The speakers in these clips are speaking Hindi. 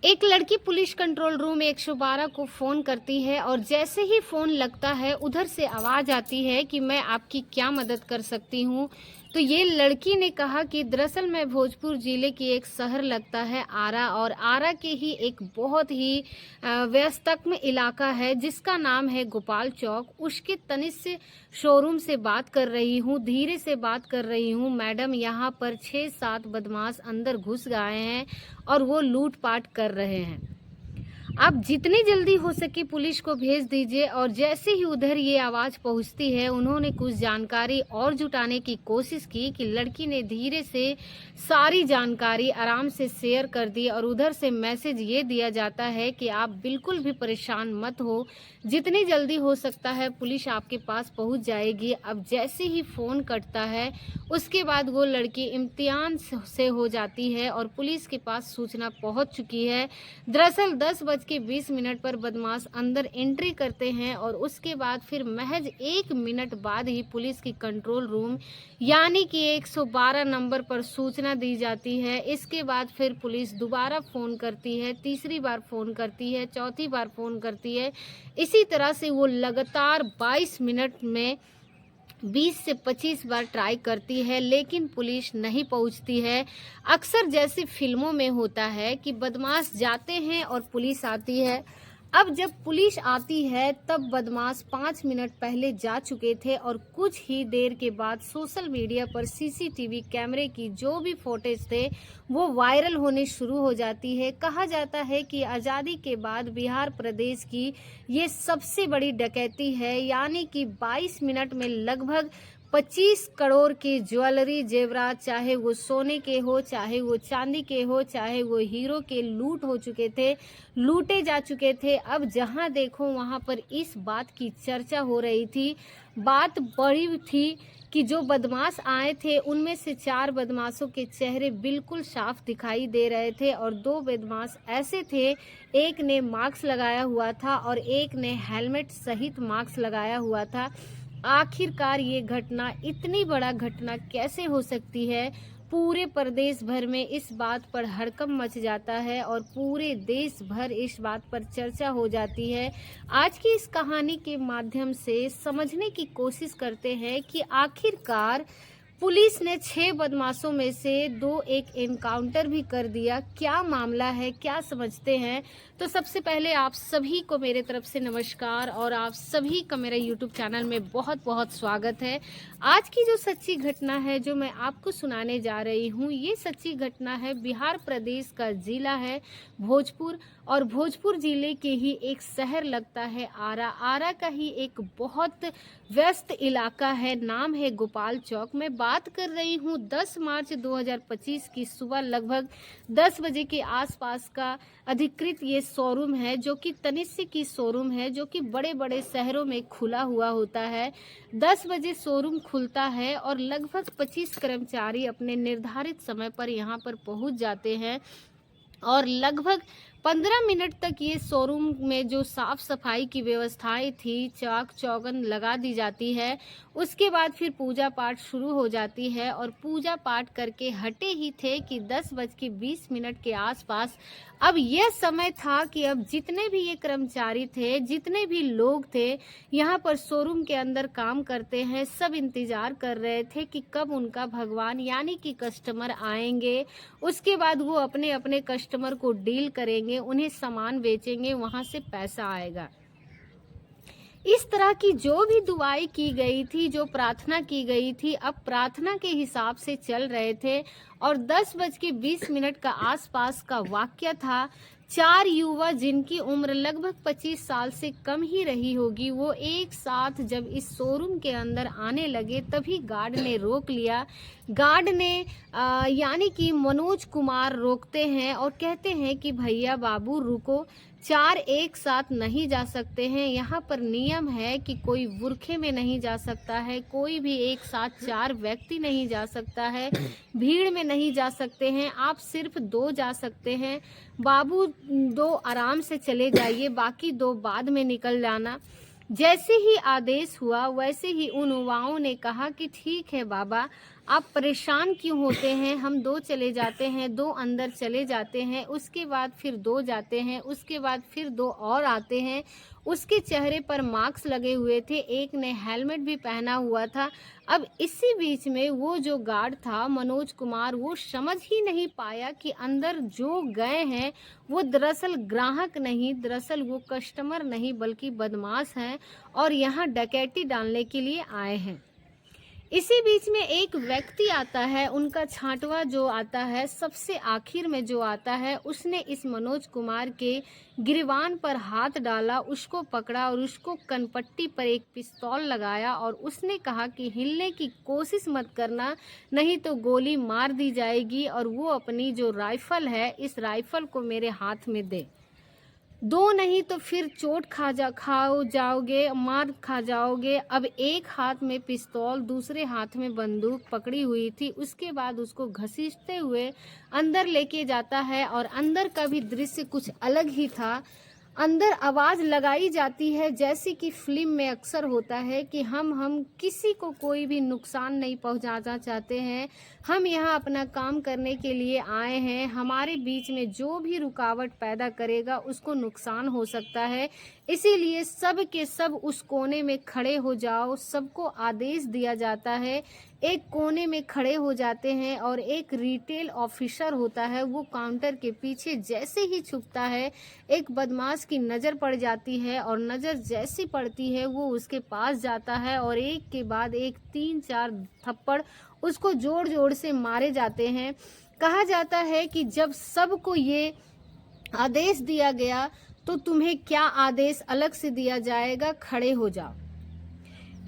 एक लड़की पुलिस कंट्रोल रूम 112 को फ़ोन करती है और जैसे ही फ़ोन लगता है उधर से आवाज़ आती है कि मैं आपकी क्या मदद कर सकती हूँ। तो ये लड़की ने कहा कि दरअसल मैं भोजपुर ज़िले की एक शहर लगता है आरा, और आरा के ही एक बहुत ही व्यस्तम इलाका है जिसका नाम है गोपाल चौक। उसके तनिष्क शोरूम से बात कर रही हूँ, धीरे से बात कर रही हूँ। मैडम, यहाँ पर 6-7 बदमाश अंदर घुस गए हैं और वो लूटपाट कर रहे हैं। आप जितनी जल्दी हो सके पुलिस को भेज दीजिए। और जैसे ही उधर ये आवाज़ पहुंचती है, उन्होंने कुछ जानकारी और जुटाने की कोशिश की कि लड़की ने धीरे से सारी जानकारी आराम से शेयर कर दी। और उधर से मैसेज ये दिया जाता है कि आप बिल्कुल भी परेशान मत हो, जितनी जल्दी हो सकता है पुलिस आपके पास पहुंच जाएगी। अब जैसे ही फ़ोन कटता है, उसके बाद वो लड़की इम्तिहान से हो जाती है और पुलिस के पास सूचना पहुंच चुकी है। दरअसल 10:20 पर बदमाश अंदर एंट्री करते हैं और उसके बाद फिर महज 1 मिनट बाद ही पुलिस की कंट्रोल रूम यानी कि 112 नंबर पर सूचना दी जाती है। इसके बाद फिर पुलिस दोबारा फ़ोन करती है, तीसरी बार फ़ोन करती है, चौथी बार फ़ोन करती है। इसी तरह से वो लगातार 22 मिनट में 20 से 25 बार ट्राई करती है, लेकिन पुलिस नहीं पहुंचती है। अक्सर जैसे फिल्मों में होता है कि बदमाश जाते हैं और पुलिस आती है। अब जब पुलिस आती है तब बदमाश 5 मिनट पहले जा चुके थे और कुछ ही देर के बाद सोशल मीडिया पर सीसीटीवी कैमरे की जो भी फुटेज थे वो वायरल होने शुरू हो जाती है। कहा जाता है कि आज़ादी के बाद बिहार प्रदेश की ये सबसे बड़ी डकैती है, यानी कि 22 मिनट में लगभग 25 करोड़ की ज्वेलरी जेवरात, चाहे वो सोने के हो, चाहे वो चांदी के हो, चाहे वो हीरो के, लूटे जा चुके थे। अब जहां देखो वहां पर इस बात की चर्चा हो रही थी। बात बड़ी थी कि जो बदमाश आए थे उनमें से 4 बदमाशों के चेहरे बिल्कुल साफ दिखाई दे रहे थे और 2 बदमाश ऐसे थे, एक ने मास्क लगाया हुआ था और एक ने हेलमेट सहित मास्क लगाया हुआ था। आखिरकार ये घटना, इतनी बड़ा घटना कैसे हो सकती है? पूरे प्रदेश भर में इस बात पर हड़कंप मच जाता है और पूरे देश भर इस बात पर चर्चा हो जाती है। आज की इस कहानी के माध्यम से समझने की कोशिश करते हैं कि आखिरकार पुलिस ने 6 बदमाशों में से 2 एक एनकाउंटर भी कर दिया। क्या मामला है, क्या समझते हैं? तो सबसे पहले आप सभी को मेरे तरफ से नमस्कार और आप सभी का मेरे यूट्यूब चैनल में बहुत बहुत स्वागत है। आज की जो सच्ची घटना है जो मैं आपको सुनाने जा रही हूँ, ये सच्ची घटना है बिहार प्रदेश का जिला है भोजपुर, और भोजपुर जिले के ही एक शहर लगता है आरा। आरा का ही एक बहुत व्यस्त इलाका है, नाम है गोपाल चौक। मैं बात कर रही हूँ 10 मार्च 2025 की सुबह लगभग 10 बजे के आसपास का अधिकृत ये शोरूम है, जो कि तनिष्क की शोरूम है, जो कि बड़े बड़े शहरों में खुला हुआ होता है। 10 बजे शोरूम खुलता है और लगभग 25 कर्मचारी अपने निर्धारित समय पर यहाँ पर पहुँच जाते हैं और लगभग 15 मिनट तक ये शोरूम में जो साफ सफाई की व्यवस्थाएं थी, चाक चौगन लगा दी जाती है। उसके बाद फिर पूजा पाठ शुरू हो जाती है और पूजा पाठ करके हटे ही थे कि 10:20 के आसपास अब यह समय था कि अब जितने भी ये कर्मचारी थे, जितने भी लोग थे यहाँ पर शोरूम के अंदर काम करते हैं, सब इंतजार कर रहे थे कि कब उनका भगवान यानी कि कस्टमर आएंगे। उसके बाद वो अपने अपने कस्टमर को डील करेंगे, उन्हें सामान बेचेंगे, वहां से पैसा आएगा। इस तरह की जो भी दुआएं की गई थी, जो प्रार्थना की गई थी, अब प्रार्थना के हिसाब से चल रहे थे। और 10:20 का आसपास का वाक्य था। 4 युवा जिनकी उम्र लगभग 25 साल से कम ही रही होगी, वो एक साथ जब इस शोरूम के अंदर आने लगे तभी गार्ड ने रोक लिया। गार्ड ने यानी कि मनोज कुमार रोकते हैं और कहते हैं कि भैया बाबू रुको, 4 एक साथ नहीं जा सकते हैं। यहाँ पर नियम है कि कोई बुरखे में नहीं जा सकता है, कोई भी एक साथ 4 व्यक्ति नहीं जा सकता है, भीड़ में नहीं जा सकते हैं, आप सिर्फ 2 जा सकते हैं। बाबू 2 आराम से चले जाइए, बाकी 2 बाद में निकल जाना। जैसे ही आदेश हुआ वैसे ही उन युवाओं ने कहा कि ठीक है बाबा, आप परेशान क्यों होते हैं? हम 2 चले जाते हैं, 2 अंदर चले जाते हैं, उसके बाद फिर 2 जाते हैं, उसके बाद फिर 2 और आते हैं। उसके चेहरे पर मास्क लगे हुए थे, एक ने हेलमेट भी पहना हुआ था। अब इसी बीच में वो जो गार्ड था मनोज कुमार, वो समझ ही नहीं पाया कि अंदर जो गए हैं वो दरअसल ग्राहक नहीं, दरअसल वो कस्टमर नहीं बल्कि बदमाश हैं और यहाँ डकैती डालने के लिए आए हैं। इसी बीच में एक व्यक्ति आता है, उनका छांटवा जो आता है, सबसे आखिर में जो आता है, उसने इस मनोज कुमार के गिरवान पर हाथ डाला, उसको पकड़ा और उसको कनपट्टी पर एक पिस्तौल लगाया और उसने कहा कि हिलने की कोशिश मत करना, नहीं तो गोली मार दी जाएगी और वो अपनी जो राइफल है, इस राइफल को मेरे हाथ में दे। 2 नहीं तो फिर चोट खाओ जाओगे, मार खा जाओगे। अब एक हाथ में पिस्तौल, दूसरे हाथ में बंदूक पकड़ी हुई थी। उसके बाद उसको घसीटते हुए अंदर लेके जाता है और अंदर का भी दृश्य कुछ अलग ही था। अंदर आवाज़ लगाई जाती है, जैसे कि फ़िल्म में अक्सर होता है कि हम किसी को कोई भी नुकसान नहीं पहुंचाना चाहते हैं। हम यहाँ अपना काम करने के लिए आए हैं। हमारे बीच में जो भी रुकावट पैदा करेगा उसको नुकसान हो सकता है। इसीलिए सब के सब उस कोने में खड़े हो जाओ। सबको आदेश दिया जाता है। एक कोने में खड़े हो जाते हैं और एक रिटेल ऑफिसर होता है, वो काउंटर के पीछे जैसे ही छुपता है, एक बदमाश की नज़र पड़ जाती है और नज़र जैसी पड़ती है वो उसके पास जाता है और एक के बाद एक 3-4 थप्पड़ उसको जोर जोर से मारे जाते हैं। कहा जाता है कि जब सबको ये आदेश दिया गया तो तुम्हें क्या आदेश अलग से दिया जाएगा, खड़े हो जाओ।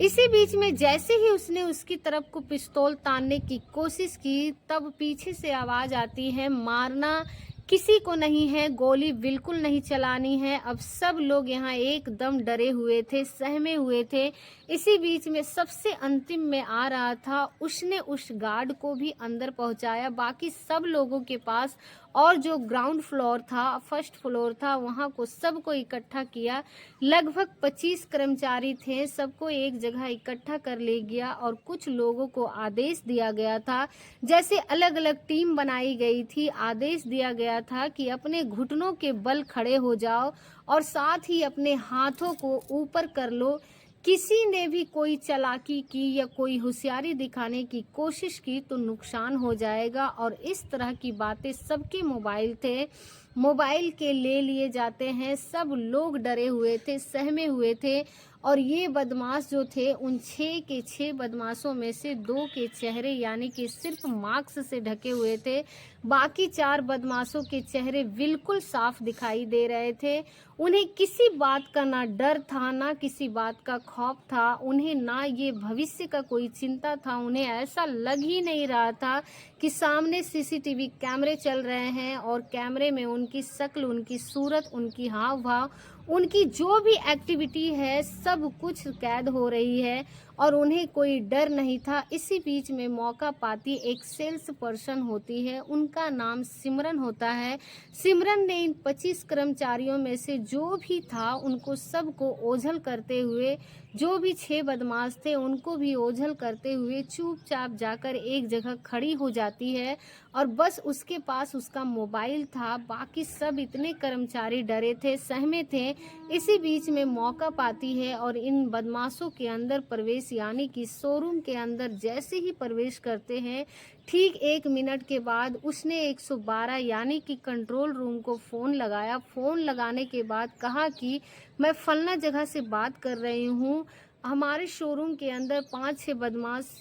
इसी बीच में जैसे ही उसने उसकी तरफ को पिस्तौल तानने की कोशिश की, तब पीछे से आवाज़ आती है, मारना किसी को नहीं है, गोली बिल्कुल नहीं चलानी है। अब सब लोग यहाँ एकदम डरे हुए थे, सहमे हुए थे। इसी बीच में सबसे अंतिम में आ रहा था, उसने उस गार्ड को भी अंदर पहुँचाया। बाकी सब लोगों के पास और जो ग्राउंड फ्लोर था, फर्स्ट फ्लोर था, वहाँ को सबको इकट्ठा किया। लगभग 25 कर्मचारी थे, सबको एक जगह इकट्ठा कर ले गया और कुछ लोगों को आदेश दिया गया था, जैसे अलग अलग टीम बनाई गई थी। आदेश दिया गया था कि अपने घुटनों के बल खड़े हो जाओ और साथ ही अपने हाथों को ऊपर कर लो। किसी ने भी कोई चालाकी की या कोई होशियारी दिखाने की कोशिश की तो नुकसान हो जाएगा। और इस तरह की बातें, सबके मोबाइल थे, मोबाइल के ले लिए जाते हैं। सब लोग डरे हुए थे, सहमे हुए थे और ये बदमाश जो थे, उन 6 के 6 बदमाशों में से 2 के चेहरे यानी कि सिर्फ मास्क से ढके हुए थे। बाकी 4 बदमाशों के चेहरे बिल्कुल साफ दिखाई दे रहे थे। उन्हें किसी बात का ना डर था, ना किसी बात का खौफ था, उन्हें ना ये भविष्य का कोई चिंता था। उन्हें ऐसा लग ही नहीं रहा था कि सामने सीसीटीवी कैमरे चल रहे हैं और कैमरे में उनकी शक्ल, उनकी सूरत, उनकी हाव भाव, उनकी जो भी एक्टिविटी है, सब कुछ कैद हो रही है और उन्हें कोई डर नहीं था। इसी बीच में मौका पाती एक सेल्स पर्सन होती है, उनका नाम सिमरन होता है। सिमरन ने इन 25 कर्मचारियों में से जो भी था उनको सबको ओझल करते हुए, जो भी 6 बदमाश थे उनको भी ओझल करते हुए चुपचाप जाकर एक जगह खड़ी हो जाती है और बस उसके पास उसका मोबाइल था। बाकी सब इतने कर्मचारी डरे थे, सहमे थे। इसी बीच में मौका पाती है और इन बदमाशों के अंदर प्रवेश यानी कि शोरूम के अंदर जैसे ही प्रवेश करते हैं, ठीक 1 मिनट के बाद उसने 112 यानी कि कंट्रोल रूम को फ़ोन लगाया। फ़ोन लगाने के बाद कहा कि मैं फलना जगह से बात कर रही हूँ, हमारे शोरूम के अंदर 5-6 बदमाश,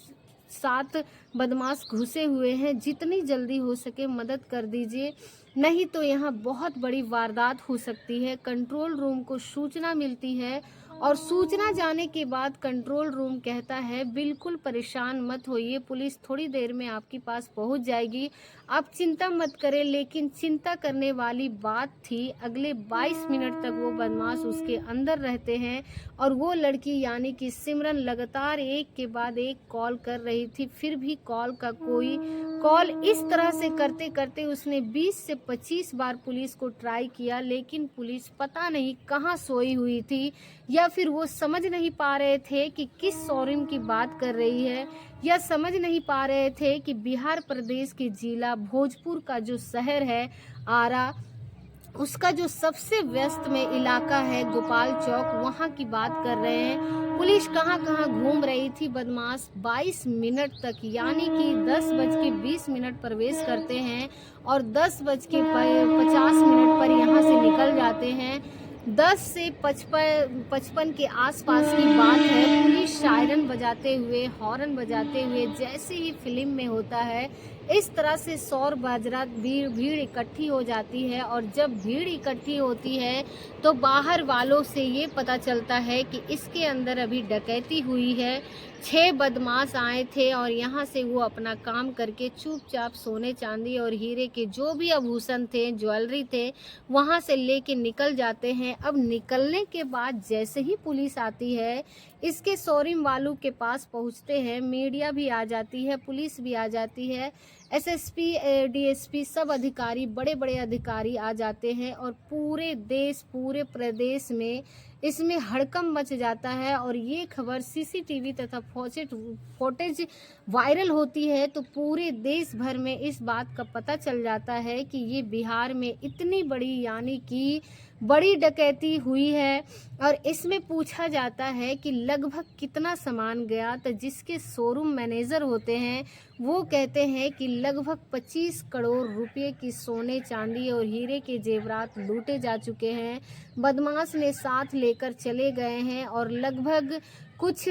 7 बदमाश घुसे हुए हैं, जितनी जल्दी हो सके मदद कर दीजिए, नहीं तो यहाँ बहुत बड़ी वारदात हो सकती है। कंट्रोल रूम को सूचना मिलती है और सूचना जाने के बाद कंट्रोल रूम कहता है, बिल्कुल परेशान मत होइए, पुलिस थोड़ी देर में आपके पास पहुंच जाएगी, आप चिंता मत करें। लेकिन चिंता करने वाली बात थी, अगले 22 मिनट तक वो बदमाश उसके अंदर रहते हैं और वो लड़की यानी कि सिमरन लगातार एक के बाद एक कॉल कर रही थी, फिर भी कॉल का कोई कॉल इस तरह से करते करते उसने 20 से 25 बार पुलिस को ट्राई किया, लेकिन पुलिस पता नहीं कहाँ सोई हुई थी, या फिर वो समझ नहीं पा रहे थे कि किस शोरूम की बात कर रही है, या समझ नहीं पा रहे थे कि बिहार प्रदेश के जिला भोजपुर का जो शहर है आरा, उसका जो सबसे व्यस्त में इलाका है गोपाल चौक, वहाँ की बात कर रहे हैं। पुलिस कहाँ कहाँ घूम रही थी। बदमाश 22 मिनट तक, यानी कि 10:20 प्रवेश करते हैं और 10:50 पर यहाँ से निकल जाते हैं। 10 से 55 के आसपास की बात है। पुलिस सायरन बजाते हुए, हॉर्न बजाते हुए, जैसे ही फिल्म में होता है इस तरह से शोर बाजरा, भीड़ इकट्ठी हो जाती है। और जब भीड़ इकट्ठी होती है तो बाहर वालों से ये पता चलता है कि इसके अंदर अभी डकैती हुई है। 6 बदमाश आए थे और यहाँ से वो अपना काम करके चुपचाप सोने चांदी और हीरे के जो भी आभूषण थे, ज्वेलरी थे, वहाँ से लेके निकल जाते हैं। अब निकलने के बाद जैसे ही पुलिस आती है, इसके शोरूम वालों के पास पहुँचते हैं, मीडिया भी आ जाती है, पुलिस भी आ जाती है, एसएसपी, डीएसपी, सब अधिकारी, बड़े बड़े अधिकारी आ जाते हैं और पूरे देश, पूरे प्रदेश में इसमें हड़कंप मच जाता है। और ये खबर सीसीटीवी तथा फुटेज वायरल होती है तो पूरे देश भर में इस बात का पता चल जाता है कि ये बिहार में इतनी बड़ी, यानी कि बड़ी डकैती हुई है। और इसमें पूछा जाता है कि लगभग कितना सामान गया, तो जिसके शोरूम मैनेजर होते हैं वो कहते हैं कि लगभग 25 करोड़ रुपए की सोने चांदी और हीरे के जेवरात लूटे जा चुके हैं। बदमाश ने साथ लेकर चले गए हैं और लगभग कुछ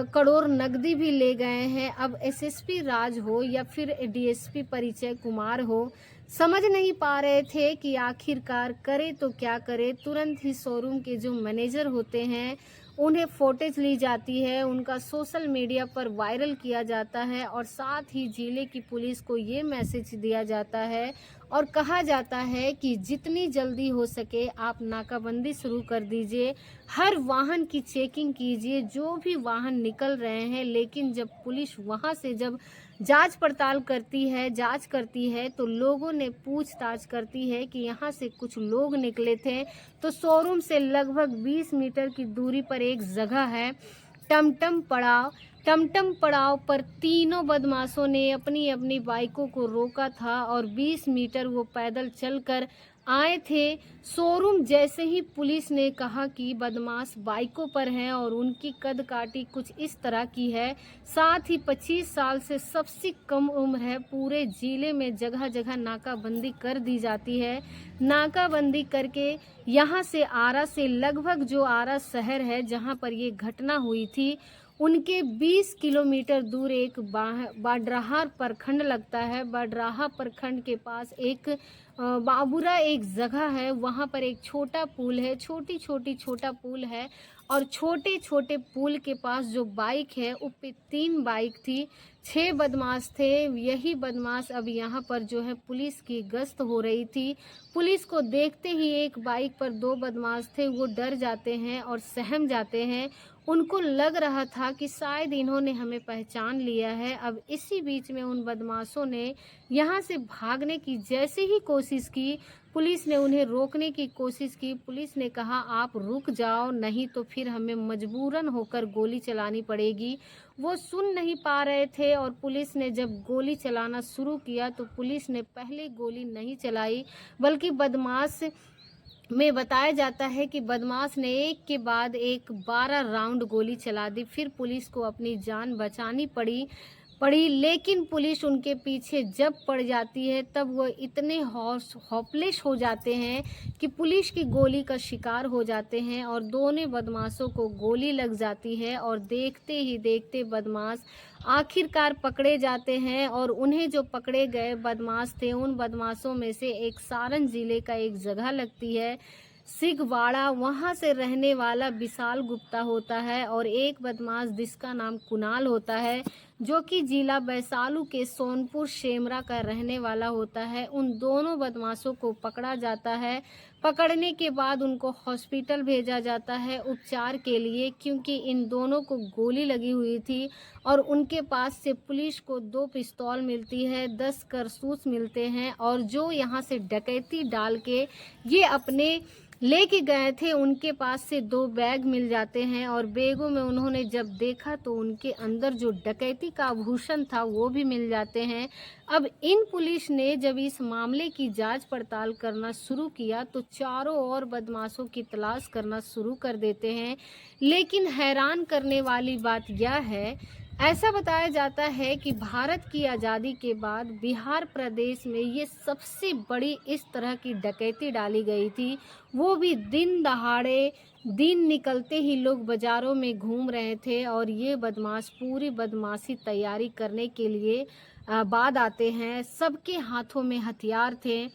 करोड़ नकदी भी ले गए हैं। अब एसएसपी राज हो या फिर डीएसपी परिचय कुमार हो, समझ नहीं पा रहे थे कि आखिरकार करे तो क्या करे। तुरंत ही शोरूम के जो मैनेजर होते हैं उन्हें फोटेज ली जाती है, उनका सोशल मीडिया पर वायरल किया जाता है और साथ ही जिले की पुलिस को ये मैसेज दिया जाता है और कहा जाता है कि जितनी जल्दी हो सके आप नाकाबंदी शुरू कर दीजिए, हर वाहन की चेकिंग कीजिए, जो भी वाहन निकल रहे हैं। लेकिन जब पुलिस वहां से जब जांच पड़ताल करती है, जांच करती है, तो लोगों ने पूछताछ करती है कि यहाँ से कुछ लोग निकले थे। तो शोरूम से लगभग 20 मीटर की दूरी पर एक जगह है टमटम पड़ाव। टमटम पड़ाव पर तीनों बदमाशों ने अपनी अपनी बाइकों को रोका था और 20 मीटर वो पैदल चलकर आए थे। शोरूम जैसे ही पुलिस ने कहा कि बदमाश बाइकों पर हैं और उनकी कद काठी कुछ इस तरह की है, साथ ही 25 साल से सबसे कम उम्र है। पूरे जिले में जगह जगह नाकाबंदी कर दी जाती है। नाकाबंदी करके यहाँ से आरा से लगभग, जो आरा शहर है जहाँ पर ये घटना हुई थी, उनके 20 किलोमीटर दूर एक बाडराहा प्रखंड लगता है। बाडराहा प्रखंड के पास एक बाबूरा एक जगह है, वहाँ पर एक छोटा पुल है, छोटा पुल है और छोटे छोटे पुल के पास जो बाइक है उस पे 3 बाइक थी। 6 बदमाश थे। यही बदमाश अब यहाँ पर जो है पुलिस की गश्त हो रही थी। पुलिस को देखते ही एक बाइक पर 2 बदमाश थे, वो डर जाते हैं और सहम जाते हैं। उनको लग रहा था कि शायद इन्होंने हमें पहचान लिया है। अब इसी बीच में उन बदमाशों ने यहाँ से भागने की जैसे ही कोशिश की, पुलिस ने उन्हें रोकने की कोशिश की। पुलिस ने कहा आप रुक जाओ, नहीं तो फिर हमें मजबूरन होकर गोली चलानी पड़ेगी। वो सुन नहीं पा रहे थे और पुलिस ने जब गोली चलाना शुरू किया तो पुलिस ने पहले गोली नहीं चलाई, बल्कि बदमाश में बताया जाता है कि बदमाश ने एक के बाद एक 12 राउंड गोली चला दी। फिर पुलिस को अपनी जान बचानी पड़ी, लेकिन पुलिस उनके पीछे जब पड़ जाती है तब वो इतने हॉपलेस हो जाते हैं कि पुलिस की गोली का शिकार हो जाते हैं और दोनों बदमाशों को गोली लग जाती है। और देखते ही देखते बदमाश आखिरकार पकड़े जाते हैं और उन्हें जो पकड़े गए बदमाश थे, उन बदमाशों में से एक सारण जिले का एक जगह लगती है सिगवाड़ा, वहाँ से रहने वाला विशाल गुप्ता होता है और एक बदमाश जिसका नाम कुणाल होता है, जो कि जिला वैशाली के सोनपुर शेमरा का रहने वाला होता है। उन दोनों बदमाशों को पकड़ा जाता है। पकड़ने के बाद उनको हॉस्पिटल भेजा जाता है उपचार के लिए, क्योंकि इन दोनों को गोली लगी हुई थी और उनके पास से पुलिस को 2 पिस्तौल मिलती है, 10 कारतूस मिलते हैं और जो यहाँ से डकैती डाल के ये अपने लेके गए थे उनके पास से 2 बैग मिल जाते हैं और बैगों में उन्होंने जब देखा तो उनके अंदर जो डकैती का आभूषण था वो भी मिल जाते हैं। अब इन पुलिस ने जब इस मामले की जांच पड़ताल करना शुरू किया तो चारों ओर बदमाशों की तलाश करना शुरू कर देते हैं। लेकिन हैरान करने वाली बात यह है, ऐसा बताया जाता है कि भारत की आज़ादी के बाद बिहार प्रदेश में ये सबसे बड़ी इस तरह की डकैती डाली गई थी, वो भी दिन दहाड़े। दिन निकलते ही लोग बाज़ारों में घूम रहे थे और ये बदमाश पूरी बदमाशी तैयारी करने के लिए बाद आते हैं। सबके हाथों में हथियार थे,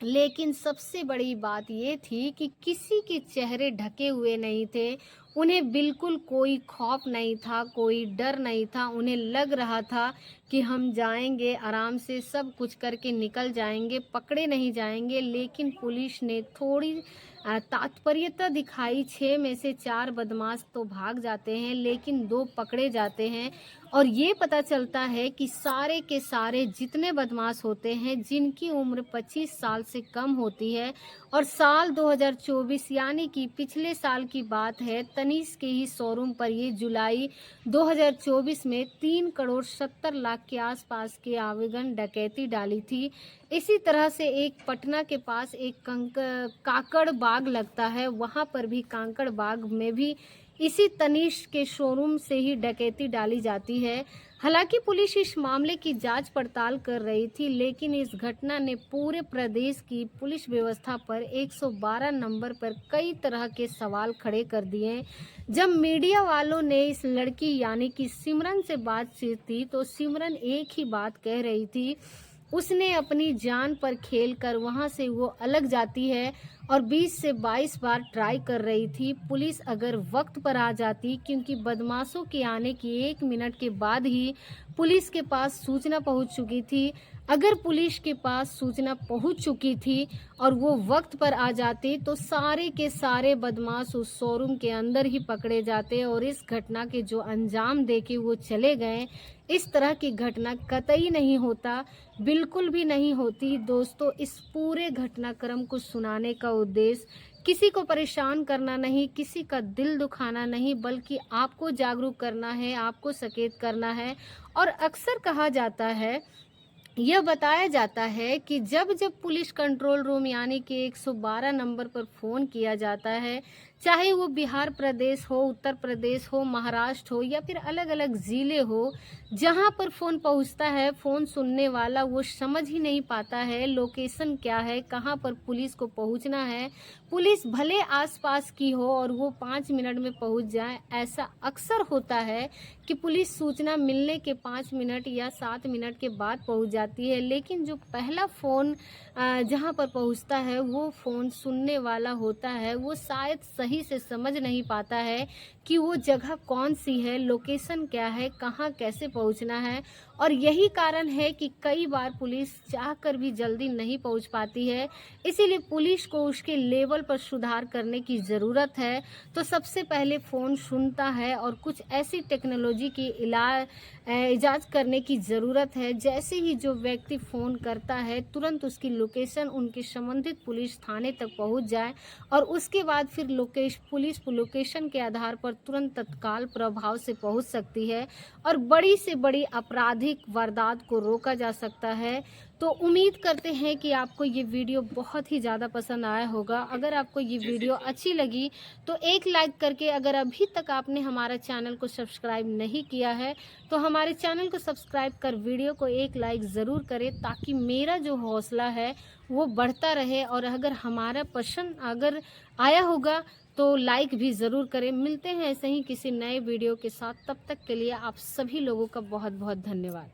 लेकिन सबसे बड़ी बात ये थी कि किसी के चेहरे ढके हुए नहीं थे। उन्हें बिल्कुल कोई खौफ नहीं था, कोई डर नहीं था। उन्हें लग रहा था कि हम जाएंगे, आराम से सब कुछ करके निकल जाएंगे, पकड़े नहीं जाएंगे। लेकिन पुलिस ने थोड़ी तात्पर्यता दिखाई। 6 में से 4 बदमाश तो भाग जाते हैं, लेकिन 2 पकड़े जाते हैं और ये पता चलता है कि सारे के सारे जितने बदमाश होते हैं जिनकी उम्र 25 साल से कम होती है और साल 2024 यानी कि पिछले साल की बात है, तनीष के ही शोरूम पर ये जुलाई 2024 में 3 करोड़ 70 लाख के आसपास के आवेदन डकैती डाली थी। इसी तरह से एक पटना के पास एक काकड़ बाग लगता है, वहाँ पर भी काकड़ बाग में भी इसी तनीष के शोरूम से ही डकैती डाली जाती है। हालांकि पुलिस इस मामले की जांच पड़ताल कर रही थी, लेकिन इस घटना ने पूरे प्रदेश की पुलिस व्यवस्था पर 112 नंबर पर कई तरह के सवाल खड़े कर दिए। जब मीडिया वालों ने इस लड़की यानी कि सिमरन से बातचीत की तो सिमरन एक ही बात कह रही थी, उसने अपनी जान पर खेलकर वहां से वो अलग जाती है और 20 से 22 बार ट्राई कर रही थी। पुलिस अगर वक्त पर आ जाती, क्योंकि बदमाशों के आने की 1 मिनट के बाद ही पुलिस के पास सूचना पहुंच चुकी थी। अगर पुलिस के पास सूचना पहुंच चुकी थी और वो वक्त पर आ जाती तो सारे के सारे बदमाश उस शोरूम के अंदर ही पकड़े जाते और इस घटना के जो अंजाम देके वो चले गए, इस तरह की घटना कतई नहीं होता, बिल्कुल भी नहीं होती। दोस्तों, इस पूरे घटनाक्रम को सुनाने का उद्देश्य किसी को परेशान करना नहीं, किसी का दिल दुखाना नहीं, बल्कि आपको जागरूक करना है, आपको सचेत करना है। और अक्सर कहा जाता है, यह बताया जाता है कि जब जब पुलिस कंट्रोल रूम यानी कि 112 नंबर पर फ़ोन किया जाता है, चाहे वो बिहार प्रदेश हो, उत्तर प्रदेश हो, महाराष्ट्र हो या फिर अलग अलग ज़िले हो, जहां पर फ़ोन पहुंचता है, फ़ोन सुनने वाला वो समझ ही नहीं पाता है लोकेशन क्या है, कहां पर पुलिस को पहुंचना है। पुलिस भले आसपास की हो और वो 5 मिनट में पहुंच जाए, ऐसा अक्सर होता है कि पुलिस सूचना मिलने के 5 मिनट या 7 मिनट के बाद पहुंच जाती है, लेकिन जो पहला फ़ोन जहां पर पहुंचता है वो फ़ोन सुनने वाला होता है, वो शायद सही से समझ नहीं पाता है कि वो जगह कौन सी है, लोकेशन क्या है, कहाँ कैसे पहुंचना है। और यही कारण है कि कई बार पुलिस चाहकर भी जल्दी नहीं पहुंच पाती है। इसीलिए पुलिस को उसके लेवल पर सुधार करने की ज़रूरत है। तो सबसे पहले फ़ोन सुनता है और कुछ ऐसी टेक्नोलॉजी की इजाज़ करने की ज़रूरत है, जैसे ही जो व्यक्ति फ़ोन करता है तुरंत उसकी लोकेशन उनके संबंधित पुलिस थाने तक पहुंच जाए और उसके बाद फिर पुलिस लोकेशन के आधार पर तुरंत तत्काल प्रभाव से पहुंच सकती है और बड़ी से बड़ी आपराधिक वारदात को रोका जा सकता है। तो उम्मीद करते हैं कि आपको ये वीडियो बहुत ही ज़्यादा पसंद आया होगा। अगर आपको ये वीडियो अच्छी लगी तो एक लाइक करके, अगर अभी तक आपने हमारा चैनल को सब्सक्राइब नहीं किया है तो हमारे चैनल को सब्सक्राइब कर वीडियो को एक लाइक ज़रूर करें, ताकि मेरा जो हौसला है वो बढ़ता रहे। और अगर हमारा पसंद अगर आया होगा तो लाइक भी ज़रूर करें। मिलते हैं ऐसे ही किसी नए वीडियो के साथ, तब तक के लिए आप सभी लोगों का बहुत बहुत धन्यवाद।